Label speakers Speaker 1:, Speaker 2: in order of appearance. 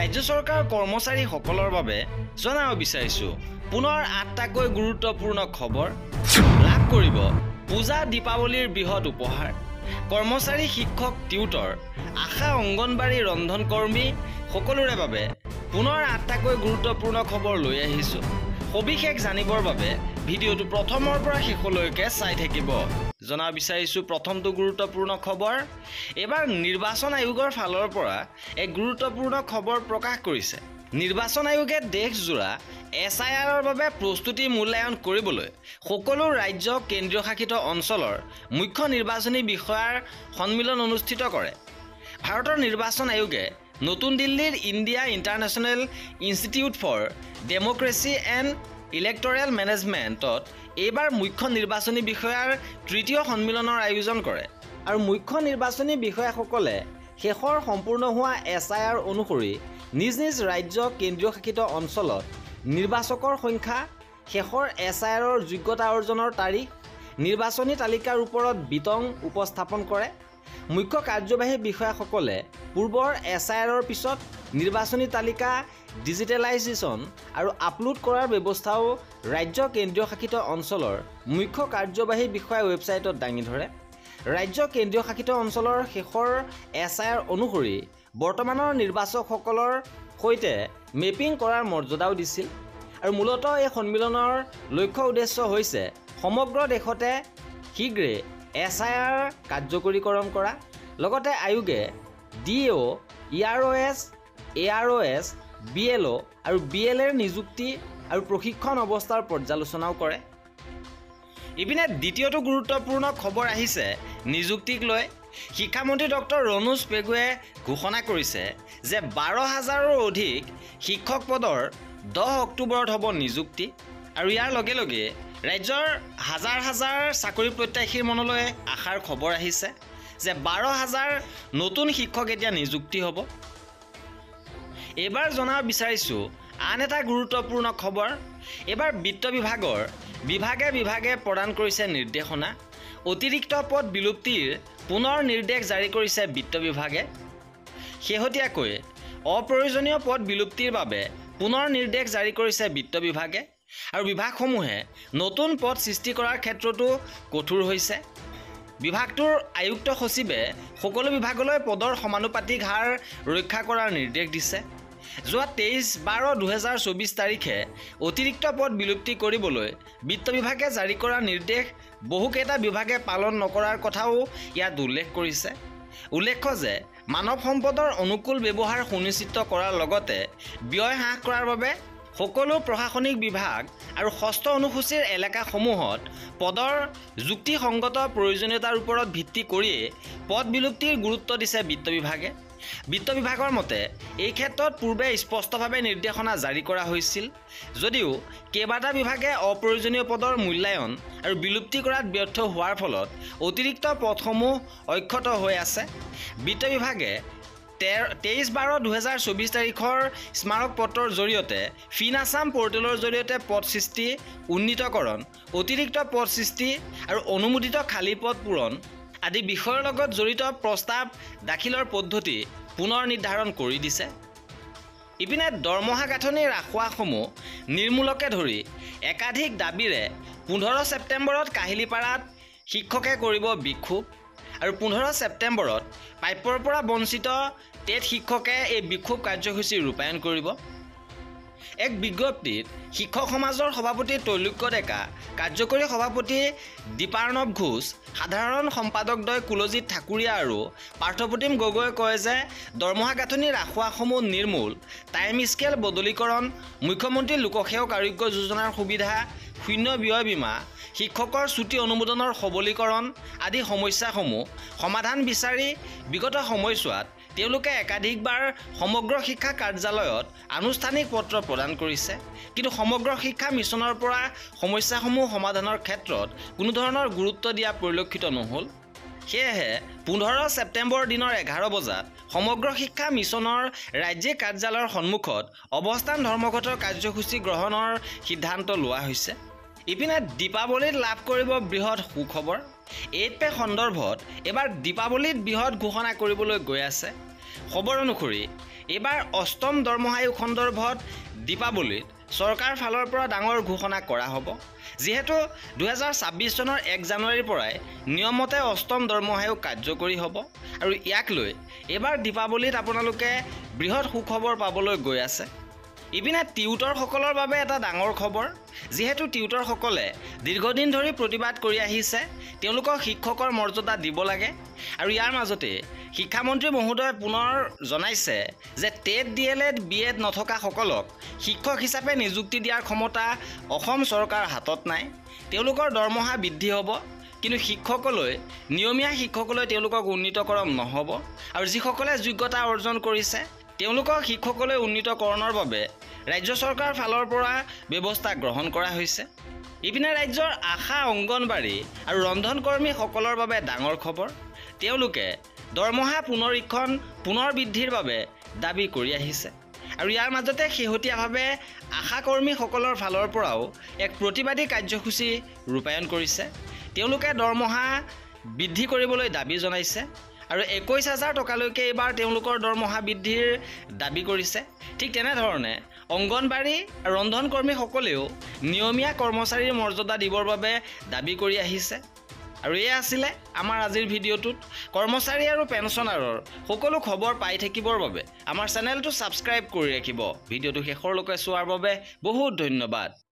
Speaker 1: ৰাজ্য চৰকাৰৰ কৰ্মচাৰীসকলৰ বাবে জনাব বিচাৰিছো পুনৰ ৮টাকৈ গুৰুত্বপূৰ্ণ খবৰ লাভ কৰিব পূজা দীপাৱলীৰ বৃহৎ উপহাৰ কৰ্মচাৰী শিক্ষক টিউটৰ আশা অংগনবাড়ী ৰন্ধনকৰ্মী সকলোৰে বাবে পুনৰ ৮টাকৈ গুৰুত্বপূৰ্ণ খবৰ লৈ আহিছো সবিশেষ জানিবৰ বাবে ভিডিঅটো প্ৰথমৰ পৰা শেষলৈকে চাই থাকিব জনাব বিচাৰিছো প্ৰথমটো গুৰুত্বপূৰ্ণ খবৰ এবাৰ নিৰ্বাচন আয়োগৰ ফালৰ পৰা এক গুৰুত্বপূৰ্ণ খবৰ প্ৰকাশ কৰিছে নিৰ্বাচন আয়োগে দেশজোৰা SIRৰ বাবে প্ৰস্তুতি মূল্যায়ন কৰিবলৈ সকলো ৰাজ্য কেন্দ্ৰীয় শাসিত অঞ্চলৰ মুখ্য নিৰ্বাচনী বিষয়াৰ সন্মিলন অনুষ্ঠিত কৰে ভাৰতৰ নিৰ্বাচন আয়োগে নতুন দিল্লীৰ India International Institute for Democracy and Electoral মেনেজমেণ্টত এইবাৰ মুখ্য নিৰ্বাচনী বিষয়াৰ তৃতীয় সন্মিলনৰ আয়োজন কৰে আৰু মুখ্য নিৰ্বাচনী বিষয়াসকলে শেষৰ সম্পূৰ্ণ হোৱা SIR অনুসৰি নিজ নিজ ৰাজ্য কেন্দ্ৰীয় শাসিত অঞ্চলত নিৰ্বাচকৰ সংখ্যা শেষৰ SIRৰ যোগ্যতা অৰ্জনৰ তাৰিখ নিৰ্বাচনী তালিকাৰ ওপৰত বিতং উপস্থাপন কৰে মুখ্য কাৰ্যবাহী বিষয়াসকলে পূৰ্বৰ SIRৰ পিছত নিৰ্বাচনী তালিকা ডিজিটেলাইজেশ্যন আৰু আপলোড কৰাৰ ব্যৱস্থাও ৰাজ্য কেন্দ্ৰীয় শাসিত অঞ্চলৰ মুখ্য কাৰ্যবাহী বিষয়া ৱেবছাইটত দাঙি ধৰে ৰাজ্য কেন্দ্ৰীয় শাসিত অঞ্চলৰ শেষৰ SIR অনুসৰি বৰ্তমানৰ নিৰ্বাচকসকলৰ সৈতে মেপিং কৰাৰ মৰ্যাদাও দিছিল আৰু মূলতঃ এই সন্মিলনৰ লক্ষ্য উদ্দেশ্য হৈছে সমগ্ৰ দেশতে শীঘ্ৰে SIR কাৰ্যকৰীকৰণ কৰা লগতে আয়োগে DO EROS AROS BLO আৰু BLৰ নিযুক্তি আৰু প্ৰশিক্ষণ অৱস্থাৰ পৰ্যালোচনাও কৰে ইপিনে দ্বিতীয়টো গুৰুত্বপূৰ্ণ খবৰ আহিছে নিযুক্তিক লৈ শিক্ষামন্ত্ৰী ডক্টৰ ৰণোজ পেগুৱে ঘোষণা কৰিছে যে ১২,০০০ৰো অধিক শিক্ষক পদৰ 10 অক্টোবৰত হ'ব নিযুক্তি আৰু ইয়াৰ লগে লগে ৰাজ্যৰ হাজাৰ হাজাৰ চাকৰি প্ৰত্যাশীৰ মনলৈ আশাৰ খবৰ আহিছে যে ১২,০০০ নতুন শিক্ষক এতিয়া নিযুক্তি হ'ব এবাৰ জনাব বিচাৰিছো আন এটা গুৰুত্বপূৰ্ণ খবৰ এবাৰ বিত্ত বিভাগৰ বিভাগে প্ৰদান কৰিছে নিৰ্দেশনা অতিৰিক্ত পদ বিলুপ্তিৰ পুনৰ নিৰ্দেশ জাৰি কৰিছে বিত্ত বিভাগে শেহতীয়াকৈ অপ্ৰয়োজনীয় পদ বিলুপ্তিৰ বাবে পুনৰ নিৰ্দেশ জাৰি কৰিছে বিত্ত বিভাগে আৰু বিভাগসমূহে নতুন পদ সৃষ্টি কৰাৰ ক্ষেত্ৰতো কঠোৰ হৈছে বিভাগটোৰ আয়ুক্ত সচিবে সকলো বিভাগলৈ পদৰ সমানুপাতিক হাৰ ৰক্ষা কৰাৰ নিৰ্দেশ দিছে যোৱা 23/12/2024 তাৰিখে অতিৰিক্ত পদ বিলুপ্তি কৰিবলৈ বিত্ত বিভাগে জাৰি কৰা নিৰ্দেশ বহুকেইটা বিভাগে পালন নকৰাৰ কথাও ইয়াত উল্লেখ কৰিছে উল্লেখ্য যে মানৱ সম্পদৰ অনুকূল ব্যৱহাৰ সুনিশ্চিত কৰাৰ লগতে ব্যয় হ্ৰাস কৰাৰ বাবে সকলো প্ৰশাসনিক বিভাগ আৰু ষষ্ঠ অনুসূচীৰ এলেকাসমূহত পদৰ যুক্তিসংগত প্ৰয়োজনীয়তাৰ ওপৰত ভিত্তি কৰিয়ে পদ বিলুপ্তিৰ গুৰুত্ব দিছে বিত্ত বিভাগৰ মতে এই ক্ষেত্ৰত পূৰ্বে স্পষ্টভাৱে নিৰ্দেশনা জাৰি কৰা হৈছিল যদিও কেইবাটা বিভাগে অপ্ৰয়োজনীয় পদৰ মূল্যায়ন আৰু বিলুপ্তি কৰাত ব্যৰ্থ হোৱাৰ ফলত অতিৰিক্ত পদসমূহ অক্ষত হৈ আছে বিত্ত বিভাগে 23/12/2024 তাৰিখৰ স্মাৰক পত্ৰৰ জৰিয়তে ফিন আছাম পৰ্টেলৰ জৰিয়তে পদ সৃষ্টি উন্নীতকৰণ অতিৰিক্ত পদ সৃষ্টি আৰু অনুমোদিত খালী পদ পূৰণ আদি বিষয়ৰ লগত জড়িত প্ৰস্তাৱ দাখিলৰ পদ্ধতি পুনৰ নিৰ্ধাৰণ কৰি দিছে ইপিনে দৰমহা গাঁথনি ৰাখুৱাসমূহ নিৰ্মূলকে ধৰি একাধিক দাবীৰে 15 ছেপ্টেম্বৰত কাহিলীপাৰাত শিক্ষকে কৰিব বিক্ষোভ আৰু 15 ছেপ্টেম্বৰত প্ৰাপ্যৰ পৰা বঞ্চিত টেট শিক্ষকে এই বিক্ষোভ কাৰ্যসূচী ৰূপায়ণ কৰিব এক বিজ্ঞপ্তিত শিক্ষক সমাজৰ সভাপতি তৈলুক্য ডেকা কাৰ্যকৰী সভাপতি দীপাৰ্ণৱ ঘোষ সাধাৰণ সম্পাদকদ্বয় কুলজিৎ ঠাকুৰীয়া আৰু পাৰ্থপ্ৰতিম গগৈয়ে কয় যে দৰমহা গাঁথনি ৰাখুৱাসমূহ নিৰ্মূল টাইম স্কেল বদলীকৰণ মুখ্যমন্ত্ৰী লোকসেৱক আৰোগ্য যোজনাৰ সুবিধা শূন্য ব্যয় বীমা শিক্ষকৰ ছুটি অনুমোদনৰ সবলীকৰণ আদি সমস্যাসমূহ সমাধান বিচাৰি বিগত সময়ছোৱাত তেওঁলোকে একাধিকবাৰ সমগ্ৰ শিক্ষা কাৰ্যালয়ত আনুষ্ঠানিক পত্ৰ প্ৰদান কৰিছে কিন্তু সমগ্ৰ শিক্ষা মিছনৰ পৰা সমস্যাসমূহ সমাধানৰ ক্ষেত্ৰত কোনো ধৰণৰ গুৰুত্ব দিয়া পৰিলক্ষিত নহ'ল সেয়েহে 15 ছেপ্টেম্বৰ দিনৰ 11 বজাত সমগ্ৰ শিক্ষা মিছনৰ ৰাজ্যিক কাৰ্যালয়ৰ সন্মুখত অৱস্থান ধৰ্মঘটৰ কাৰ্যসূচী গ্ৰহণৰ সিদ্ধান্ত লোৱা হৈছে ইপিনে দীপাৱলীত লাভ কৰিব বৃহৎ সুখবৰ 8 সন্দৰ্ভত এবাৰ দীপাৱলীত বৃহৎ ঘোষণা কৰিবলৈ গৈ আছে খবৰ অনুসৰি এইবাৰ অষ্টম দৰমহা আয়োগ সন্দৰ্ভত দীপাৱলীত চৰকাৰৰ ফালৰ পৰা ডাঙৰ ঘোষণা কৰা হ'ব। যিহেতু 2026 চনৰ 1 জানুৱাৰীৰ পৰাই নিয়মমতে অষ্টম দৰমহা আয়োগ কাৰ্যকৰী হ'ব আৰু ইয়াক লৈ এইবাৰ দীপাৱলীত আপোনালোকে বৃহৎ সুখবৰ পাবলৈ গৈ আছে। ইপিনে টিউটৰসকলৰ বাবে এটা ডাঙৰ খবৰ, যিহেতু টিউটৰসকলে দীৰ্ঘদিন ধৰি প্ৰতিবাদ কৰি আহিছে তেওঁলোকক শিক্ষকৰ মৰ্যাদা দিব লাগে আৰু ইয়াৰ মাজতে শিক্ষামন্ত্ৰী মহোদয়ে পুনৰ জনাইছে যে টেট DLED BEd নথকাসকলক শিক্ষক হিচাপে নিযুক্তি দিয়াৰ ক্ষমতা অসম চৰকাৰৰ হাতত নাই। তেওঁলোকৰ দৰমহা বৃদ্ধি হ'ব, কিন্তু নিয়মীয়া শিক্ষকলৈ তেওঁলোকক উন্নীতকৰণ নহ'ব আৰু যিসকলে যোগ্যতা অৰ্জন কৰিছে তেওঁলোকক শিক্ষকলৈ উন্নীতকৰণৰ বাবে ৰাজ্য চৰকাৰৰ ফালৰ পৰা ব্যৱস্থা গ্ৰহণ কৰা হৈছে। ইপিনে ৰাজ্যৰ আশা, অংগনবাড়ী আৰু ৰন্ধনকৰ্মীসকলৰ বাবে ডাঙৰ খবৰ, তেওঁলোকে দৰমহা পুনৰ বৃদ্ধিৰ বাবে দাবী কৰি আহিছে আৰু ইয়াৰ মাজতে শেহতীয়াভাৱে আশাকৰ্মীসকলৰ ফালৰ পৰাও এক প্ৰতিবাদী কাৰ্যসূচী ৰূপায়ণ কৰিছে। তেওঁলোকে দৰমহা বৃদ্ধি কৰিবলৈ দাবী জনাইছে আৰু 21,000 টকালৈকে এইবাৰ তেওঁলোকৰ দৰমহা বৃদ্ধিৰ দাবী কৰিছে। ঠিক তেনেধৰণে অংগনবাড়ী আৰু ৰন্ধনকৰ্মীসকলেও নিয়মীয়া কৰ্মচাৰীৰ মৰ্যাদা দিবৰ বাবে দাবী কৰি আহিছে। আৰু এয়া আছিলে আমাৰ আজিৰ ভিডিঅ'টোত। কৰ্মচাৰী আৰু পেঞ্চনাৰৰ সকলো খবৰ পাই থাকিবৰ বাবে আমাৰ চেনেলটো ছাবস্ক্ৰাইব কৰি ৰাখিব। ভিডিঅ'টো শেষৰলৈকে চোৱাৰ বাবে বহুত ধন্যবাদ।